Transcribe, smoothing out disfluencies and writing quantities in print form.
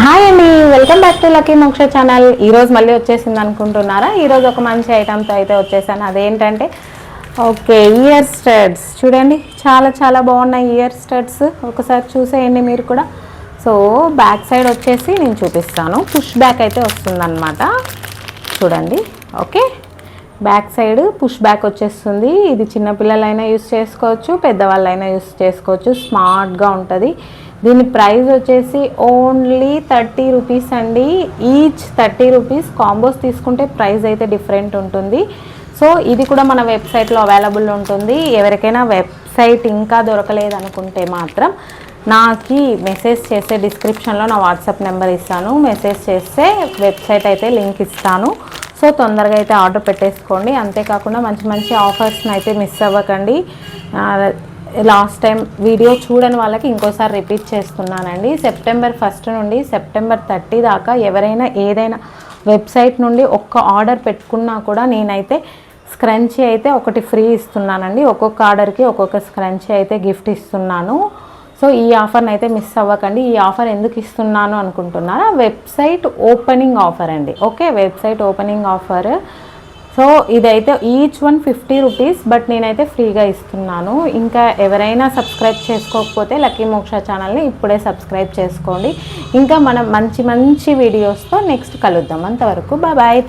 Hi అండి, welcome back to lucky మోక్ష channel. ఈరోజు మళ్ళీ వచ్చేసింది అనుకుంటున్నారా? ఈరోజు ఒక మంచి ఐటమ్తో అయితే వచ్చేసాను. అదేంటంటే ఓకే, ఇయర్ స్టడ్స్. చూడండి, చాలా చాలా బాగున్నాయి ఇయర్ స్టడ్స్. ఒకసారి చూసేయండి మీరు కూడా. సో బ్యాక్ సైడ్ వచ్చేసి నేను చూపిస్తాను. పుష్ బ్యాక్ అయితే వస్తుందన్నమాట. చూడండి, okay, back side push back వచ్చేస్తుంది. ఇది చిన్నపిల్లలైనా యూస్ చేసుకోవచ్చు, పెద్దవాళ్ళైనా యూస్ చేసుకోవచ్చు. స్మార్ట్గా ఉంటుంది. దీని ప్రైస్ వచ్చేసి ఓన్లీ 30 రూపీస్ అండి. Each 30 rupees. కాంబోస్ తీసుకుంటే ప్రైస్ అయితే డిఫరెంట్ ఉంటుంది. సో ఇది కూడా మన వెబ్సైట్లో అవైలబుల్ ఉంటుంది. ఎవరికైనా వెబ్సైట్ ఇంకా దొరకలేదు అనుకుంటే మాత్రం నాకు మెసేజ్ చేస్తే డిస్క్రిప్షన్లో నా వాట్సాప్ నెంబర్ ఇస్తాను. మెసేజ్ చేస్తే వెబ్సైట్ అయితే లింక్ ఇస్తాను. సో తొందరగా అయితే ఆర్డర్ పెట్టేసుకోండి. అంతేకాకుండా మంచి మంచి ఆఫర్స్ని అయితే మిస్ అవ్వకండి. లాస్ట్ టైం వీడియో చూడని వాళ్ళకి ఇంకోసారి రిపీట్ చేస్తున్నానండి. సెప్టెంబర్ 1 నుండి సెప్టెంబర్ 30 దాకా ఎవరైనా ఏదైనా వెబ్సైట్ నుండి ఒక్క ఆర్డర్ పెట్టుకున్నా కూడా నేనైతే స్క్రంచీ అయితే ఒకటి ఫ్రీ ఇస్తున్నానండి. ఒక్కొక్క ఆర్డర్కి ఒక్కొక్క స్క్రంచీ అయితే గిఫ్ట్ ఇస్తున్నాను. సో ఈ ఆఫర్ని అయితే మిస్ అవ్వకండి. ఈ ఆఫర్ ఎందుకు ఇస్తున్నాను అనుకుంటున్నారా? వెబ్సైట్ ఓపెనింగ్ ఆఫర్ అండి. Okay, website opening offer. So ఇదైతే ఈచ్ వన్ 50 రూపీస్, బట్ నేనైతే ఫ్రీగా ఇస్తున్నాను. ఇంకా ఎవరైనా సబ్స్క్రైబ్ చేసుకోకపోతే లక్కీ మోక్ష ఛానల్ని ఇప్పుడే సబ్స్క్రైబ్ చేసుకోండి. ఇంకా మనం మంచి మంచి వీడియోస్తో నెక్స్ట్ కలుద్దాం. అంతవరకు బాయ్.